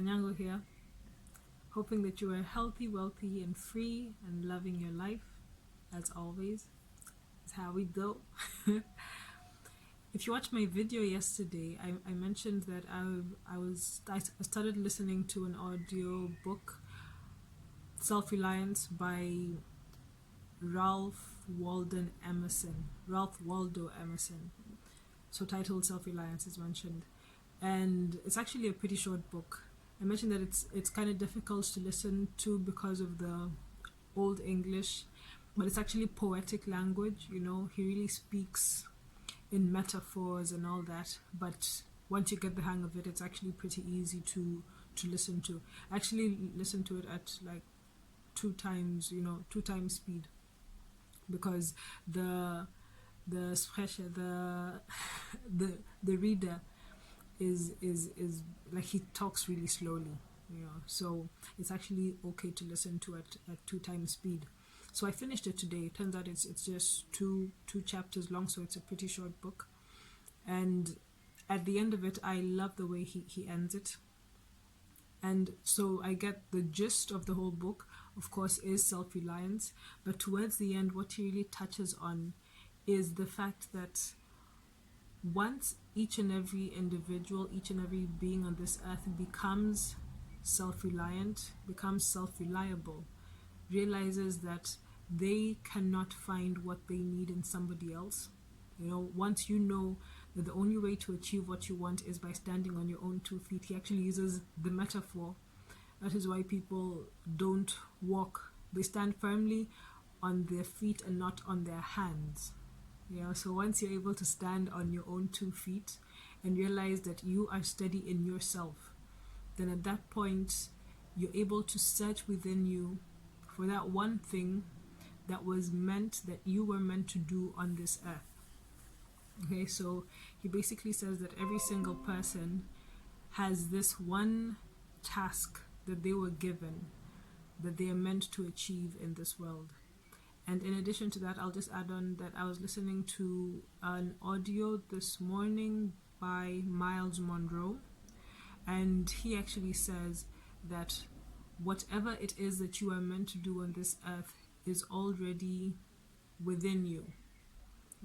Anyango here, hoping that you are healthy, wealthy, and free and loving your life, as always. It's how we go. If you watched my video yesterday, I mentioned that I started listening to an audio book, Self-reliance by Ralph Waldo Emerson. So titled Self-reliance is mentioned, and it's actually a pretty short book. I mentioned that it's kind of difficult to listen to because of the old English, but it's actually poetic language. He really speaks in metaphors and all that, but once you get the hang of it, it's actually pretty easy to listen to. I actually listen to it at like two times speed, because the sprecher, the reader is like, he talks really slowly, so it's actually okay to listen to it at two times speed. So I finished it today. It turns out it's just two chapters long, so it's a pretty short book. And at the end of it, I love the way he ends it. And so I get the gist of the whole book, of course, is self-reliance. But towards the end, what he really touches on is the fact that once each and every individual, each and every being on this earth becomes self-reliant, becomes self-reliable, realizes that they cannot find what they need in somebody else. Once you know that the only way to achieve what you want is by standing on your own 2 feet, he actually uses the metaphor. That is why people don't walk. They stand firmly on their feet and not on their hands. So once you're able to stand on your own 2 feet and realize that you are steady in yourself, then at that point you're able to search within you for that one thing that you were meant to do on this earth. Okay, so he basically says that every single person has this one task that they were given, that they are meant to achieve in this world. And in addition to that, I'll just add on that I was listening to an audio this morning by Monroe, and he actually says that whatever it is that you are meant to do on this earth is already within you.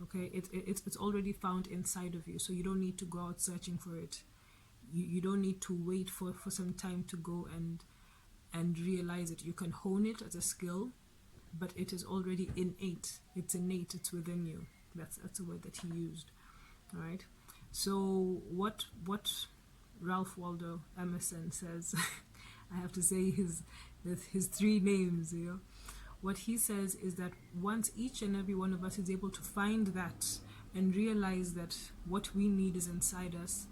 Okay, it's already found inside of you, so you don't need to go out searching for it. You don't need to wait for some time to go and realize it. You can hone it as a skill, but it is already innate. It's innate. It's within you. That's the word that he used. All right. So what Ralph Waldo Emerson says, I have to say his 3 names. What he says is that once each and every one of us is able to find that and realize that what we need is inside us,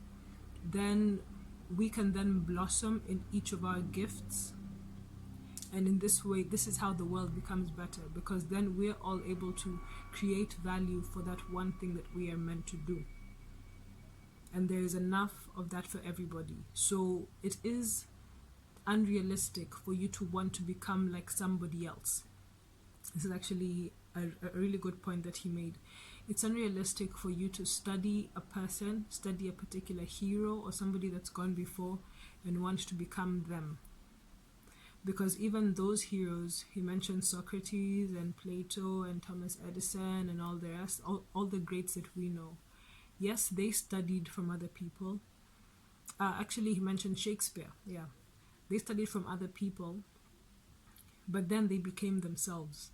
then we can then blossom in each of our gifts. And in this way, this is how the world becomes better, because then we're all able to create value for that one thing that we are meant to do. And there is enough of that for everybody. So it is unrealistic for you to want to become like somebody else. This is actually a really good point that he made. It's unrealistic for you to study a person, study a particular hero or somebody that's gone before, and want to become them. Because even those heroes, he mentioned Socrates and Plato and Thomas Edison and all the rest, all the greats that we know. Yes, they studied from other people. Actually, he mentioned Shakespeare. Yeah, they studied from other people, but then they became themselves.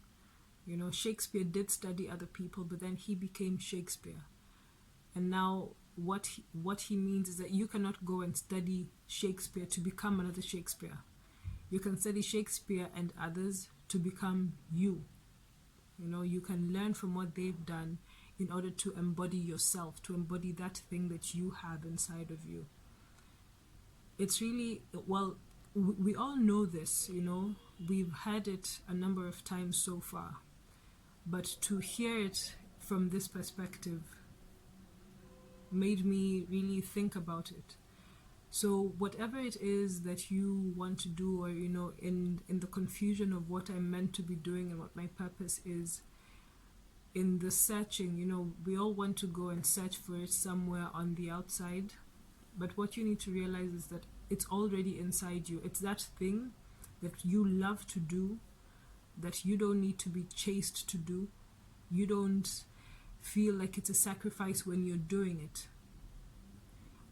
Shakespeare did study other people, but then he became Shakespeare. And now what he means is that you cannot go and study Shakespeare to become another Shakespeare. You can study Shakespeare and others to become you. You can learn from what they've done in order to embody yourself, to embody that thing that you have inside of you. It's really, well, we all know this, we've heard it a number of times so far, but to hear it from this perspective made me really think about it. So whatever it is that you want to do, or in the confusion of what I'm meant to be doing and what my purpose is, in the searching, we all want to go and search for it somewhere on the outside, but what you need to realize is that it's already inside you. It's that thing that you love to do, that you don't need to be chased to do. You don't feel like it's a sacrifice when you're doing it.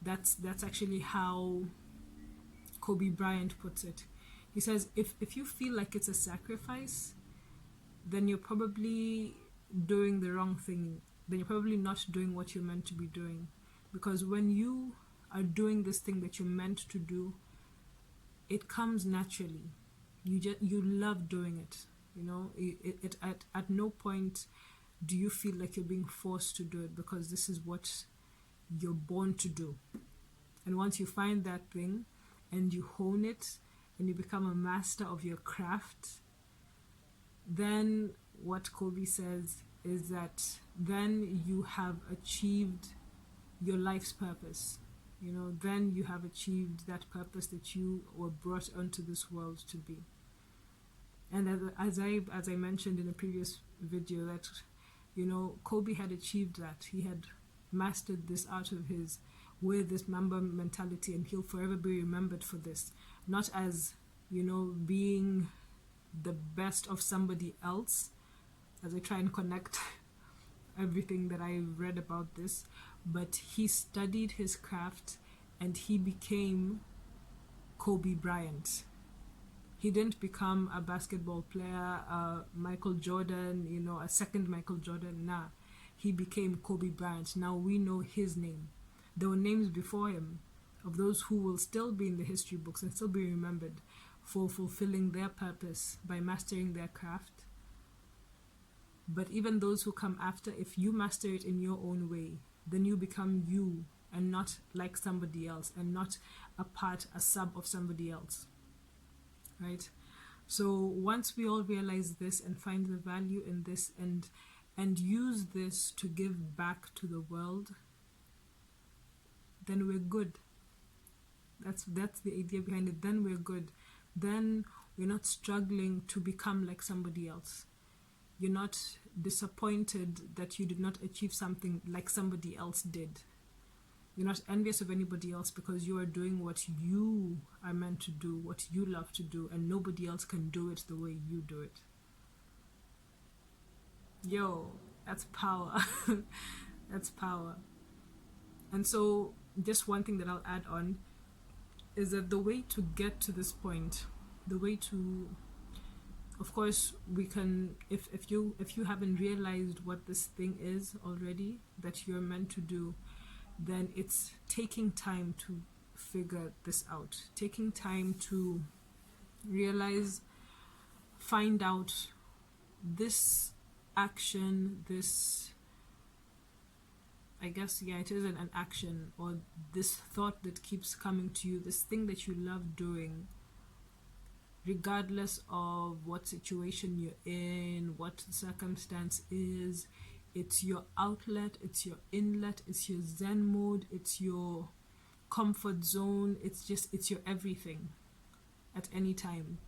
That's actually how Kobe Bryant puts it. He says, if you feel like it's a sacrifice, then you're probably doing the wrong thing. Then you're probably not doing what you're meant to be doing. Because when you are doing this thing that you're meant to do, it comes naturally. You love doing it. You know, at no point do you feel like you're being forced to do it, because this is what you're born to do. And once you find that thing and you hone it and you become a master of your craft, then what Kobe says is that then you have achieved your life's purpose. You know, then you have achieved that purpose that you were brought onto this world to be. And as I mentioned in a previous video, that, you know, Kobe had achieved that. He had mastered this art of his with this Mamba mentality, and he'll forever be remembered for this. Not as, you know, being the best of somebody else, as I try and connect everything that I've read about this, but he studied his craft and he became Kobe Bryant. He didn't become a basketball player, Michael Jordan, you know, a second Michael Jordan. Nah, he became Kobe Bryant. Now we know his name. There were names before him of those who will still be in the history books and still be remembered for fulfilling their purpose by mastering their craft. But even those who come after, if you master it in your own way, then you become you and not like somebody else, and not a sub of somebody else. Right? So once we all realize this and find the value in this, and use this to give back to the world, then we're good. That's the idea behind it. Then we're good. Then we're not struggling to become like somebody else. You're not disappointed that you did not achieve something like somebody else did. You're not envious of anybody else, because you are doing what you are meant to do, what you love to do, and nobody else can do it the way you do it. Yo, that's power. That's power. And so just one thing that I'll add on is that the way to get to this point, the way to, of course, we can, if you haven't realized what this thing is already that you're meant to do, then it's taking time to figure this out, taking time to realize, find out this action, this, I guess, yeah, it is an action, or this thought that keeps coming to you, this thing that you love doing, regardless of what situation you're in, what the circumstance is. It's your outlet, it's your inlet, it's your zen mode, it's your comfort zone, it's your everything at any time.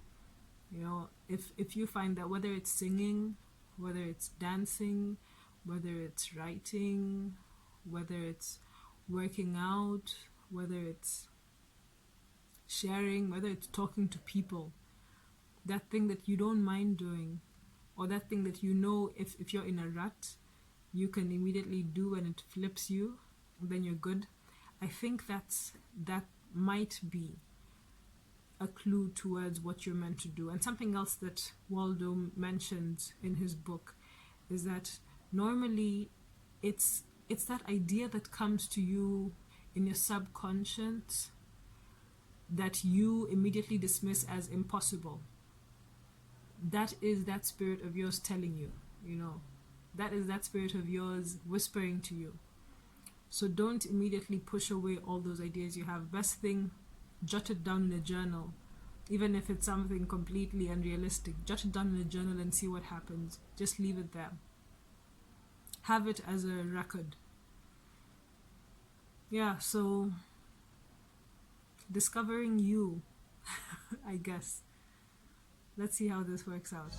You know, if you find that whether it's singing, whether it's dancing, whether it's writing, whether it's working out, whether it's sharing, whether it's talking to people, that thing that you don't mind doing, or that thing that you know, if you're in a rut, you can immediately do and it flips you, then you're good. I think that might be a clue towards what you're meant to do. And something else that Waldo mentions in his book is that normally it's that idea that comes to you in your subconscious that you immediately dismiss as impossible. That is that spirit of yours telling you, you know. That is that spirit of yours whispering to you. So don't immediately push away all those ideas you have. Best thing, jot it down in a journal. Even if it's something completely unrealistic, jot it down in a journal and see what happens. Just leave it there. Have it as a record. Yeah, so discovering you, I guess. Let's see how this works out.